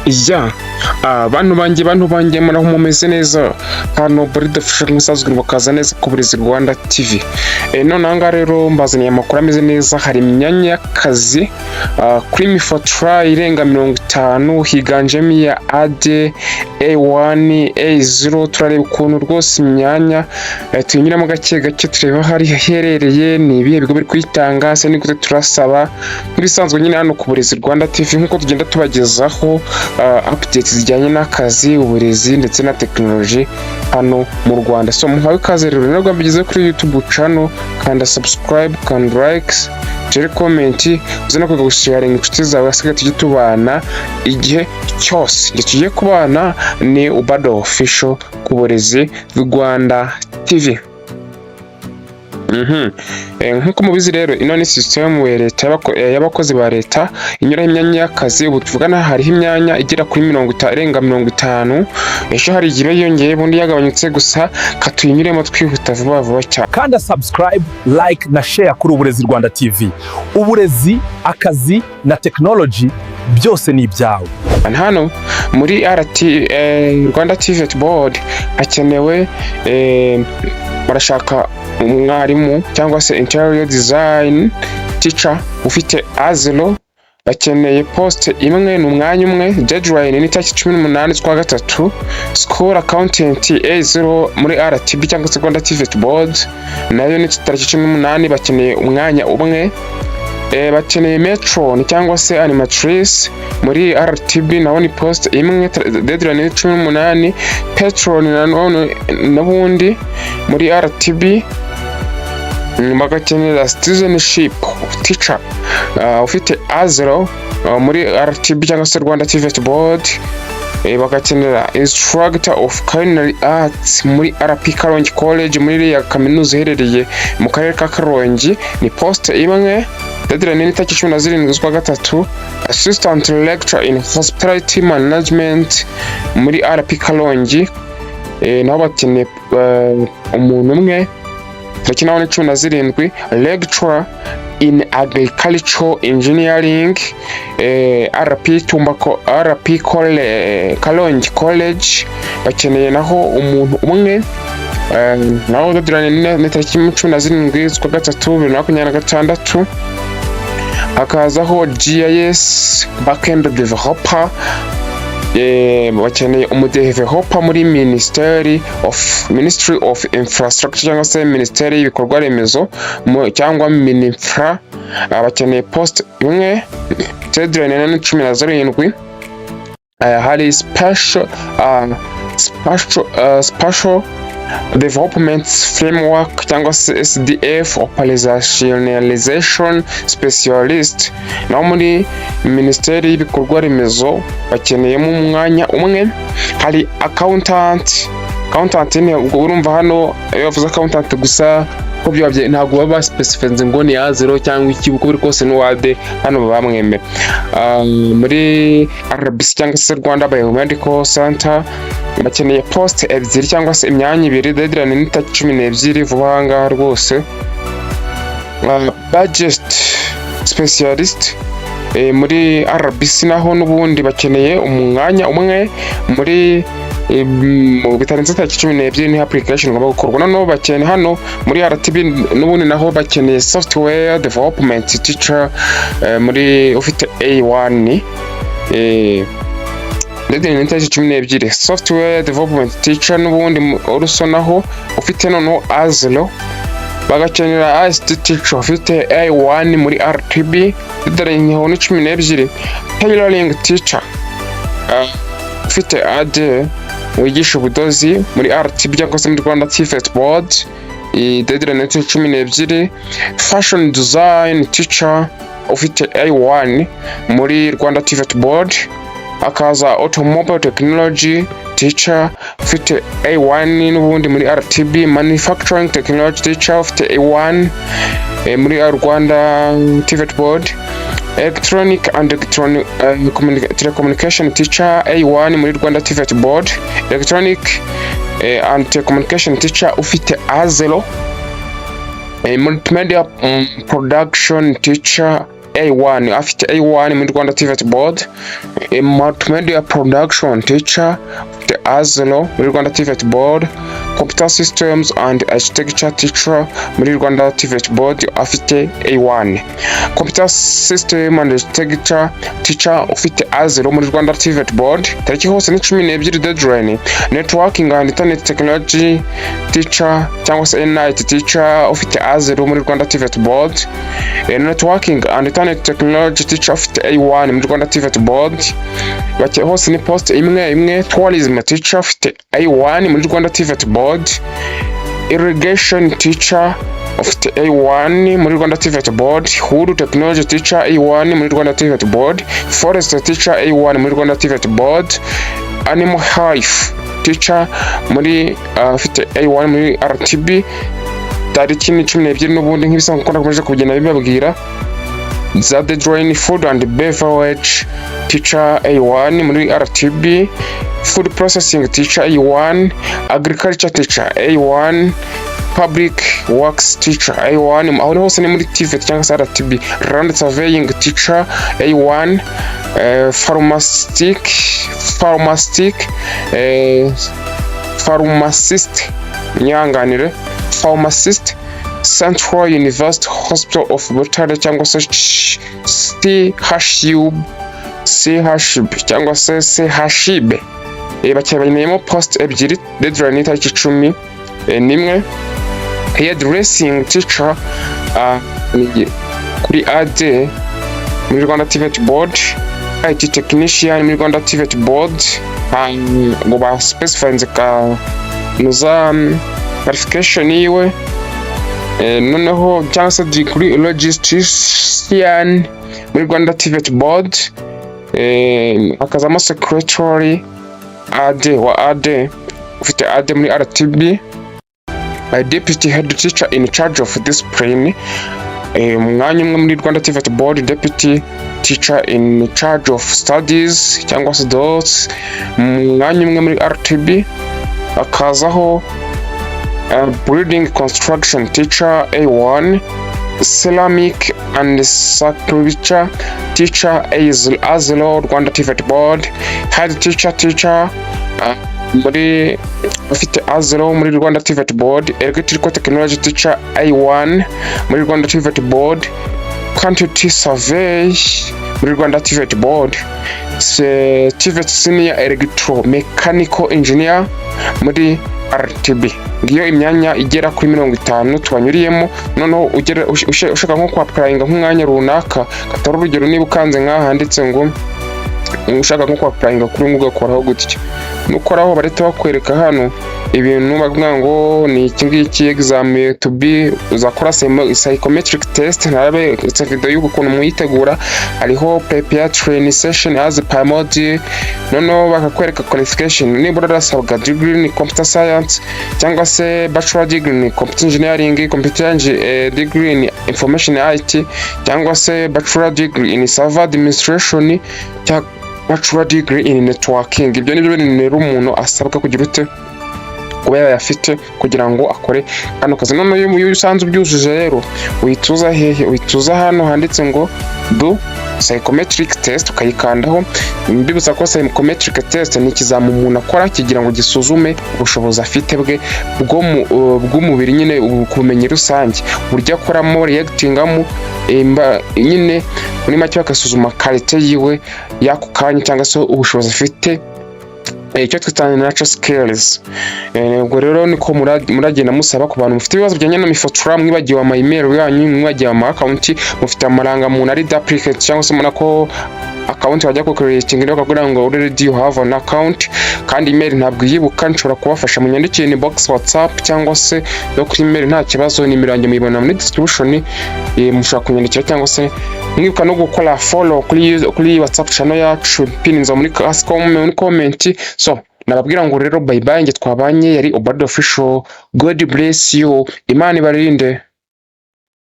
Ya bantu banjye muraho mumeze neza hano Buride Fisher musazwe bakaza neza ku Uburezi Rwanda TV. None anga rero mbazaniye amakuru ameze neza. Hari imyanya y'akazi kuri MIFOTRA irenga 50 higanjemo ya AD A1 A0. Turareba ukuntu rwose imyanya tunyuramo gake tureba hari herereye ni ibihe bigo biri kwitanga se ni gute turasaba nk'ibisanzwe nyine hano ku Uburezi Rwanda TV nkuko tugenda tubagezaho updates zijyanye n'akazi, uburezi ndetse na technology hano mu Rwanda. So muhawe kaze rero nabwo mbigeze kuri YouTube channel, kanda subscribe, kanda likes, share comment, uzana ko gusharing inshuti zawe asigaye tujye tubana igihe cyose. Tugiye kubana ni Uburezi Official ku Uburezi Rwanda TV. Nkuko mubizi rero ino ni system ya leta y'abakozi ba leta inyura imyanya y'akazi. Ubu tuvugana hariho imyanya igera kuri 50. Ejo hari igihe yongeye bundi yagabanyutse, gusa katuyinyuremo twihuta vuba cyane. Kanda subscribe, like na share kuri Uburezi Rwanda TV. Uburezi, akazi na technology byose ni ibyawe. Hano muri Rwanda TV Board hakenewe barashaka umwarimu cyangwa se interior design teacher ufite A0. Bakeneye post imwe n'umwanya umwe. Deadline ni tariki 18 z'ukwa gatatu. School accountant A0 muri RTB cyangwa se Rwanda TV Board nayo ni tariki 18. Bakeneye umwanya umwe. Bakeneye metron cyangwa se animatrice muri RTB naho ni post imwe. Deadline ni 18. Patron nabundi muri RTB. Bagakenera citizenship teacher ufite A0 muri RTB cyangwa se Rwanda TV Board. Bagakenera instructor of culinary arts muri RP Karongi College muri ya kaminuza iherereye mu karere ka Karongi ni post imwe. Deadline ni tariki 17 z'ukwa gatatu. Assistant lecturer in hospitality management muri RP Karongi naho bakeneye umuntu umwe. Tariki naho ni 17. Lecturer in agricultural engineering RP Tumbako RP Karongi College bakeneye naho umuntu umwe. Naho deadline ni tariki 17 z'ukwa gatatu 2026. Hakazaho GIS backend developer. Bakeneye umudeveloper muri Ministry of Infrastructure cyangwa se Ministry y'ibikorwa remezo cyangwa MININFRA. Bakeneye post imwe. Deadline ni 17. Hari special development framework cyangwa se SDF operationalization specialist naho muri Ministeri y'ibikorwa remezo bakeneyemo umwanya umwe. Hari accountant ni urumva hano yavuze accountant gusa ko byabye ntabwo baba specifize ngo ni A0 cyangwa iki uko biri kose n'uwade hano bamwemera. Muri RBC cyangwa se Rwanda Biomedical Center bakeneye post ebyiri cyangwa se imyanya ibiri. Deadline ni tariki 12 vuba ngaha rwose. Budget specialist muri RBC naho n'ubundi bakeneye umwanya umwe. Muri bitarenze tariki 12 ni application ngomba gukorwa. Noneho bakeneye hano muri RTB n'ubundi naho bakeneye software development teacher muri ufite A1. Deadline ni tariki 12. Software development teacher n'ubundi uruso naho ufite noneho A0. Bagakenera ICT teacher ufite A1 muri RTB. Deadline ni 12. Tailoring teacher ufite AD wigisha ubudozi muri RTB cyangwa se muri Rwanda TV Board. Deadline ni 12. Fashion design teacher ufite A1 muri Rwanda TV Board. Akaza automobile technology teacher ufite A1 n'ubundi muri RTB. Manufacturing technology teacher ufite A1 muri Rwanda TV Board. Electronic and telecommunication teacher A1 muri Rwanda TV Board. Electronic and telecommunication teacher ufite A0. Multimedia production teacher A1 afite A1 muri Rwanda TVET board. Multimedia production teacher afite A0 muri Rwanda TVET board. Computer systems and architecture teacher muri Rwanda TVET board afite A1. Computer system and architecture teacher ufite A0 muri Rwanda TVET board. Tariki hose ni 12 deadline. Networking and internet technology teacher cyangwa se NIT teacher ufite A0 muri Rwanda TVET board. Networking and internet technology teacher ufite A1 muri Rwanda TVET board. Bake hose ni post imwe. Tourism teacher ufite A1 muri Rwanda TVET board. Irrigation teacher ufite A1 muri Rwanda TVET board. Food technology teacher A1 muri Rwanda TVET board. Forest teacher A1 muri Rwanda TVET board. Animal health teacher muri ufite A1 muri RTB. Tariki ni 12 n'ubundi nk'ibisanzwe ko nakomeje kugenda bibabwira. The deadline food and beverage teacher A1 muri RTB. Food processing teacher A1. Agriculture teacher A1. Public works teacher A1 aho hose ni muri TVET cyangwa se RTB. Land surveying teacher A1. Pharmacist nyanganire pharmacist Central University Hospital of Butare cyangwa se CHUB cyangwa se CHUB. Bakeneyemo post ebyiri. Deadline itariki 10 n'imwe. Hairdressing teacher kuri AD muri Rwanda TVET board. IT technician muri Rwanda TVET board. Ngo ba specifying ka nuza qualification yiwe. Noneho cyangwa se degree logistician muri Rwanda TVET board. Akazamo secretary AD wa AD ufite AD muri RTB. Deputy head teacher in charge of discipline. Mwanya umwe muri Rwanda TVET board. Deputy teacher in charge of studies cyangwa se DOS. Mwanya umwe muri RTB. Akazaho building construction teacher A1. Ceramic and sculpture teacher A0 Rwanda TVET board. Head teacher muri ufite A0 muri Rwanda TVET board. Electrical technology teacher A1 muri Rwanda TVET board. Quantity survey muri Rwanda TVET board. TVET senior electromechanical engineer muri RTB. Ngiyo imyanya igera kuri 50 tubanyuriyemo. Noneho ushaka nko kwa applying nk'umwanya runaka, katari urugero niba ukanze nkaha handitse ngo ushaka nko kwa applying kuri ngo ugakoraho gutyo. Nukoraho bareta bakwereka hano ibintu bavuga ngo ni iki ngiki exam to be uzakora psychometric test. Narabe video y'ukuntu muyitegura. Hariho preparatory session as per module. Noneho bakakwereka qualification niba urasabwa degree in computer science cyangwa se bachelor degree in computer engineering, computer degree in information IT cyangwa se bachelor degree in server administration cyangwa bachelor degree in networking. Ibyo nibyo bintu umuntu asabwa kugira ute kuba yafite kugira ngo akore hano kazi. None iyo usanze ubyujuje rero uyituza hehe? Uyituza hano handitse ngo do psychometric test ukayikandaho. Ndibutsa ko psychometric test ni ikizamu umuntu akora kigira ngo gisuzume ubushobozi afite bw'umubiri, nyine ubumenyi rusange burya akoramo reactingamo nyine muri make bakasuzuma karite yiwe yako kanya cyangwa se ubushobozi afite icyo twita natural skills. Ubwo rero niko muragenda musaba ku bantu mufite ibibazo bijyanye na MIFOTRA, mwibagiwe ama email yanyu, mwibagiwe ama account, mufite amaranga muntu ari duplicate cyangwa se munako account wajya ko creating rero kugira ngo already you have an account kandi email ntabwo yibuka. Nshobora kubafasha mu nyandikire ni box WhatsApp cyangwa se yo kuri email, nta kibazo. Ni mirange muyibona muri description, mushobora kunyandikira cyangwa se mwibuka no gukora follow kuri WhatsApp channel yacu pininza muri comment. So nababwira ngo rero bye bye, nge twabanye yari Uburezi Official. God bless you, Imana ibarinde.